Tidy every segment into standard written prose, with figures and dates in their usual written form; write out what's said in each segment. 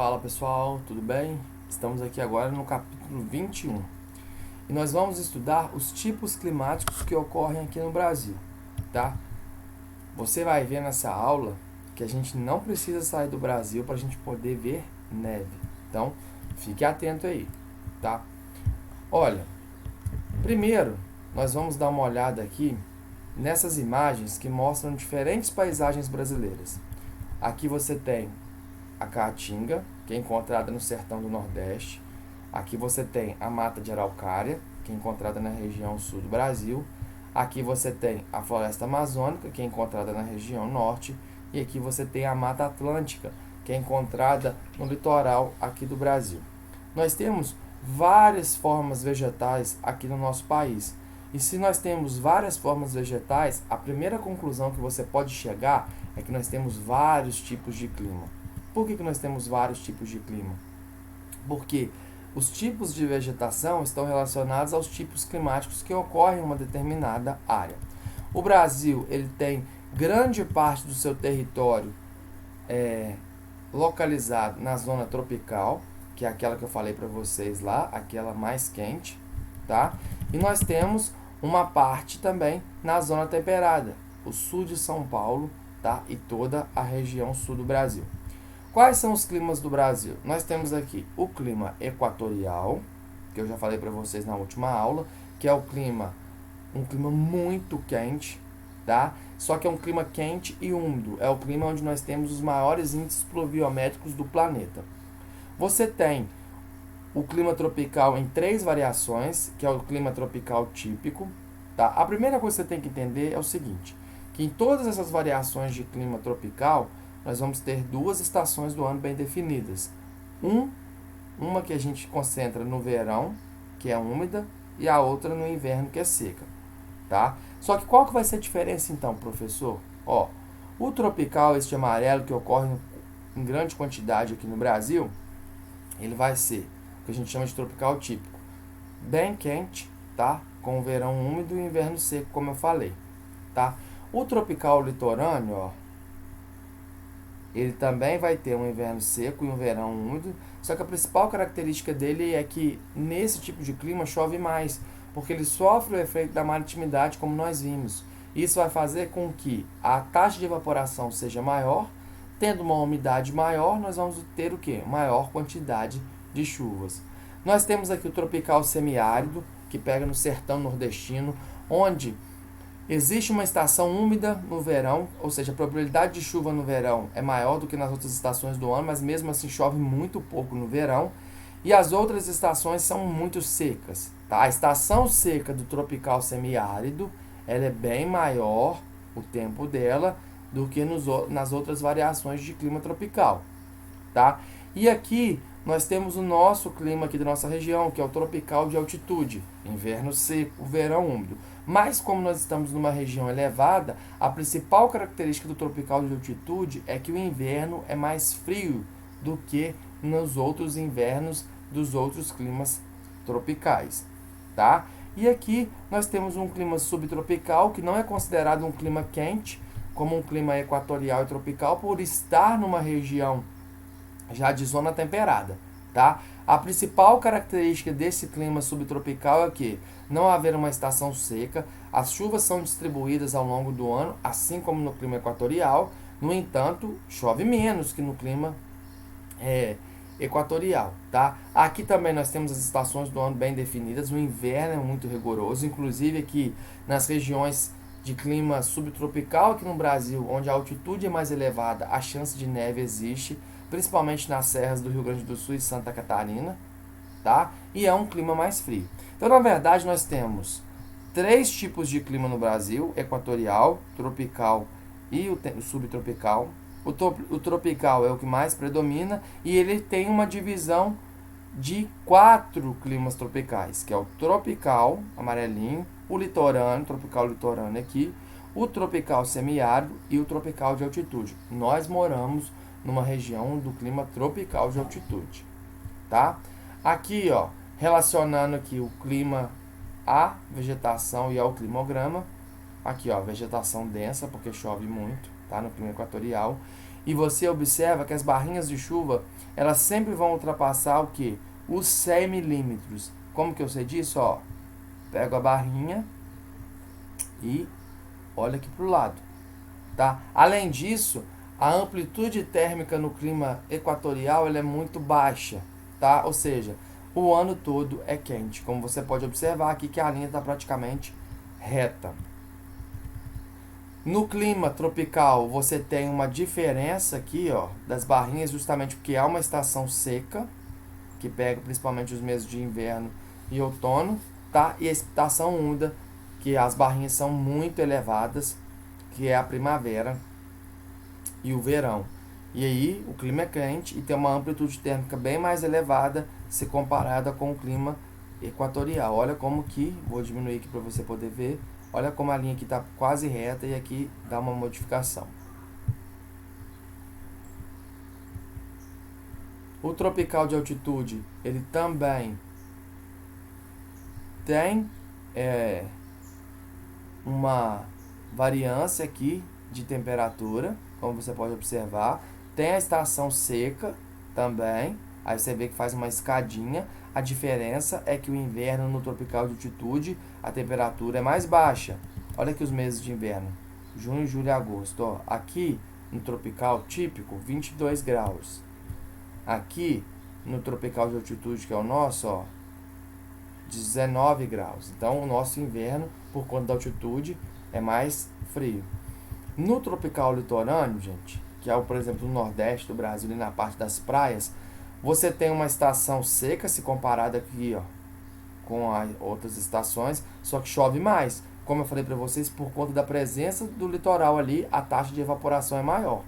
Fala pessoal, tudo bem? Estamos aqui agora no capítulo 21 e nós vamos estudar os tipos climáticos que ocorrem aqui no Brasil, tá? Você vai ver nessa aula que a gente não precisa sair do Brasil para a gente poder ver neve, então fique atento aí, tá? Olha, primeiro nós vamos dar uma olhada aqui nessas imagens que mostram diferentes paisagens brasileiras. Aqui você tem a Caatinga, que é encontrada no sertão do Nordeste. Aqui você tem a Mata de Araucária, que é encontrada na região sul do Brasil. Aqui você tem a Floresta Amazônica, que é encontrada na região norte. E aqui você tem a Mata Atlântica, que é encontrada no litoral aqui do Brasil. Nós temos várias formas vegetais aqui no nosso país. E se nós temos várias formas vegetais, a primeira conclusão que você pode chegar é que nós temos vários tipos de clima. Por que nós temos vários tipos de clima? Porque os tipos de vegetação estão relacionados aos tipos climáticos que ocorrem em uma determinada área. O Brasil ele tem grande parte do seu território localizado na zona tropical, que é aquela que eu falei para vocês lá, aquela mais quente, tá? E nós temos uma parte também na zona temperada, o sul de São Paulo, tá? E toda a região sul do Brasil. Quais são os climas do Brasil? Nós temos aqui o clima equatorial, que eu já falei para vocês na última aula, que é um clima muito quente, tá? Só que é um clima quente e úmido. É o clima onde nós temos os maiores índices pluviométricos do planeta. Você tem o clima tropical em 3 variações, que é o clima tropical típico, tá? A primeira coisa que você tem que entender é o seguinte, que em todas essas variações de clima tropical, nós vamos ter 2 estações do ano bem definidas. Uma que a gente concentra no verão, que é úmida, e a outra no inverno, que é seca, tá? Só que qual que vai ser a diferença então, professor? Ó, o tropical, este amarelo que ocorre em grande quantidade aqui no Brasil, ele vai ser o que a gente chama de tropical típico, bem quente, tá? Com o verão úmido e o inverno seco, como eu falei, tá? O tropical litorâneo, ó, ele também vai ter um inverno seco e um verão úmido, só que a principal característica dele é que nesse tipo de clima chove mais, porque ele sofre o efeito da maritimidade, como nós vimos. Isso vai fazer com que a taxa de evaporação seja maior, tendo uma umidade maior, nós vamos ter o quê? Maior quantidade de chuvas. Nós temos aqui o tropical semiárido, que pega no sertão nordestino, onde existe uma estação úmida no verão, ou seja, a probabilidade de chuva no verão é maior do que nas outras estações do ano, mas mesmo assim chove muito pouco no verão. E as outras estações são muito secas, tá? A estação seca do tropical semiárido, ela é bem maior, o tempo dela, do que nas outras variações de clima tropical, tá? E aqui nós temos o nosso clima aqui da nossa região, que é o tropical de altitude, inverno seco, verão úmido. Mas como nós estamos numa região elevada, a principal característica do tropical de altitude é que o inverno é mais frio do que nos outros invernos dos outros climas tropicais, tá? E aqui nós temos um clima subtropical, que não é considerado um clima quente, como um clima equatorial e tropical, por estar numa região já de zona temperada, tá? A principal característica desse clima subtropical é que não haver uma estação seca, as chuvas são distribuídas ao longo do ano, assim como no clima equatorial. No entanto, chove menos que no clima equatorial, tá? Aqui também nós temos as estações do ano bem definidas. O inverno é muito rigoroso, inclusive aqui nas regiões de clima subtropical aqui no Brasil, onde a altitude é mais elevada, a chance de neve existe, principalmente nas serras do Rio Grande do Sul e Santa Catarina, tá? E é um clima mais frio. Então, na verdade, nós temos 3 tipos de clima no Brasil: equatorial, tropical e o subtropical. O tropical é o que mais predomina e ele tem uma divisão de 4 climas tropicais, que é o tropical, amarelinho, o litorâneo, tropical litorâneo aqui, o tropical semiárido e o tropical de altitude. Nós moramos numa região do clima tropical de altitude, tá? Aqui, ó, relacionando aqui o clima à vegetação e ao climograma. Aqui, ó, vegetação densa, porque chove muito, tá? No clima equatorial. E você observa que as barrinhas de chuva, elas sempre vão ultrapassar o quê? Os 100 milímetros. Como que eu sei disso? Ó, pego a barrinha e olha aqui para o lado. Tá? Além disso, a amplitude térmica no clima equatorial ela é muito baixa, tá? Ou seja, o ano todo é quente. Como você pode observar aqui que a linha está praticamente reta. No clima tropical, você tem uma diferença aqui, ó, das barrinhas, justamente porque há uma estação seca, que pega principalmente os meses de inverno e outono, tá? E a estação úmida, que as barrinhas são muito elevadas, que é a primavera e o verão. E aí o clima é quente e tem uma amplitude térmica bem mais elevada se comparada com o clima equatorial. Olha como que, vou diminuir aqui para você poder ver, olha como a linha aqui está quase reta e aqui dá uma modificação. O tropical de altitude, ele também tem uma variância aqui de temperatura, como você pode observar. Tem a estação seca também, aí você vê que faz uma escadinha. A diferença é que o inverno no tropical de altitude, a temperatura é mais baixa. Olha aqui os meses de inverno, junho, julho e agosto. Ó. Aqui no tropical típico, 22 graus. Aqui no tropical de altitude, que é o nosso, ó, 19 graus. Então o nosso inverno, por conta da altitude, é mais frio. No tropical litorâneo, gente, que é, por exemplo, no nordeste do Brasil e na parte das praias, você tem uma estação seca se comparada aqui, ó, com as outras estações, só que chove mais. Como eu falei para vocês, por conta da presença do litoral ali, a taxa de evaporação é maior,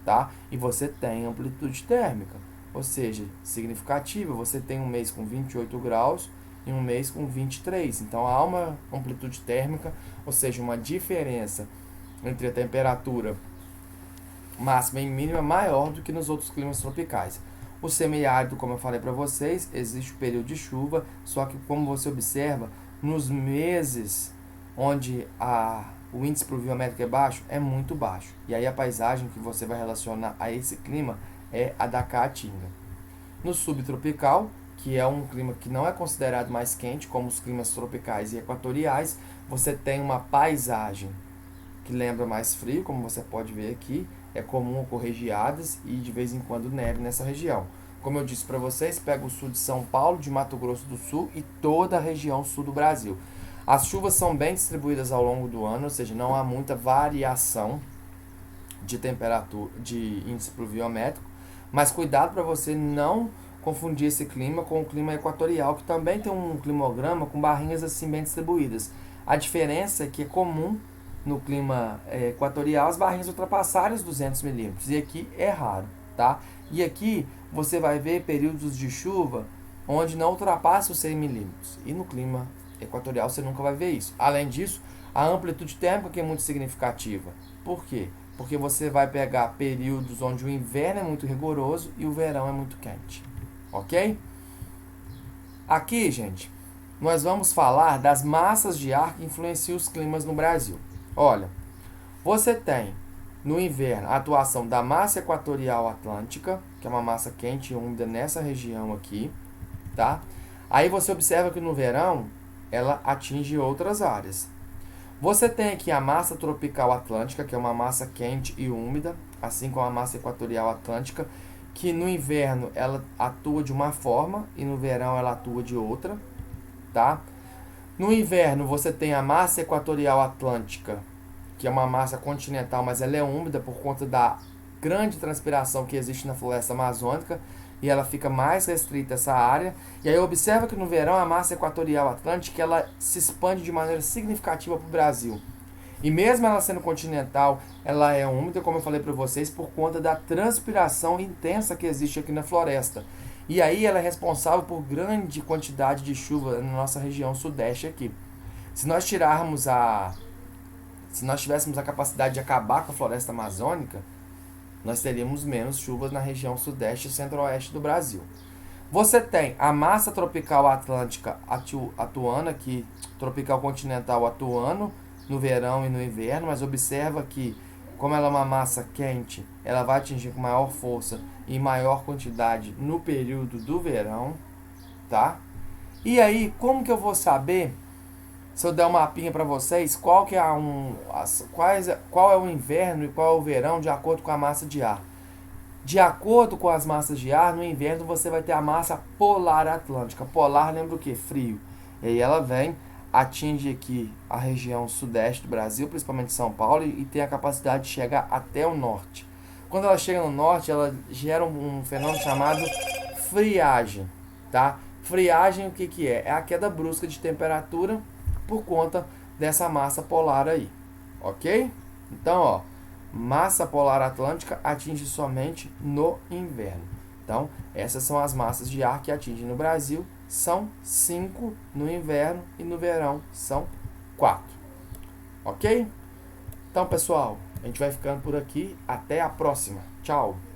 tá? E você tem amplitude térmica, ou seja, significativa. Você tem um mês com 28 graus e um mês com 23. Então há uma amplitude térmica, ou seja, uma diferença entre a temperatura máxima e mínima maior do que nos outros climas tropicais. O semiárido, como eu falei para vocês, existe o período de chuva, só que como você observa, nos meses onde o índice pluviométrico é baixo, é muito baixo. E aí a paisagem que você vai relacionar a esse clima é a da Caatinga. No subtropical, que é um clima que não é considerado mais quente, como os climas tropicais e equatoriais, você tem uma paisagem que lembra mais frio, como você pode ver aqui. É comum ocorrer geadas e de vez em quando neve nessa região. Como eu disse para vocês, pega o sul de São Paulo, de Mato Grosso do Sul e toda a região sul do Brasil. As chuvas são bem distribuídas ao longo do ano, ou seja, não há muita variação de temperatura, de índice pluviométrico, mas cuidado para você não confundir esse clima com o clima equatorial, que também tem um climograma com barrinhas assim bem distribuídas. A diferença é que é comum no clima equatorial as barrinhas ultrapassarem os 200 milímetros, e aqui é raro, tá? E aqui você vai ver períodos de chuva onde não ultrapassa os 100 milímetros, e no clima equatorial você nunca vai ver isso. Além disso, a amplitude térmica que é muito significativa. Por quê? Porque você vai pegar períodos onde o inverno é muito rigoroso e o verão é muito quente, ok? Aqui, gente, nós vamos falar das massas de ar que influenciam os climas no Brasil. Olha, você tem no inverno a atuação da massa equatorial atlântica, que é uma massa quente e úmida nessa região aqui, tá? Aí você observa que no verão ela atinge outras áreas. Você tem aqui a massa tropical atlântica, que é uma massa quente e úmida, assim como a massa equatorial atlântica, que no inverno ela atua de uma forma e no verão ela atua de outra, tá? No inverno você tem a massa equatorial atlântica, que é uma massa continental, mas ela é úmida por conta da grande transpiração que existe na floresta amazônica, e ela fica mais restrita essa área. E aí observa que no verão a massa equatorial atlântica ela se expande de maneira significativa para o Brasil. E mesmo ela sendo continental, ela é úmida, como eu falei para vocês, por conta da transpiração intensa que existe aqui na floresta. E aí ela é responsável por grande quantidade de chuva na nossa região sudeste aqui. Se nós tivéssemos a capacidade de acabar com a floresta amazônica, nós teríamos menos chuvas na região sudeste e centro-oeste do Brasil. Você tem a massa tropical atlântica atuando aqui, tropical continental atuando no verão e no inverno, mas observa que como ela é uma massa quente, ela vai atingir com maior força e maior quantidade no período do verão, tá? E aí, como que eu vou saber, se eu der um mapinha para vocês, qual é o inverno e qual é o verão de acordo com a massa de ar? De acordo com as massas de ar, no inverno você vai ter a massa polar atlântica. Polar lembra o que? Frio. E aí ela vem, atinge aqui a região sudeste do Brasil, principalmente São Paulo, e tem a capacidade de chegar até o norte. Quando ela chega no norte, ela gera um fenômeno chamado friagem, tá? Friagem, o que que é? É a queda brusca de temperatura por conta dessa massa polar aí, ok? Então, ó, massa polar atlântica atinge somente no inverno. Então, essas são as massas de ar que atingem no Brasil. São 5 no inverno e no verão são 4. Ok? Então, pessoal, a gente vai ficando por aqui. Até a próxima. Tchau!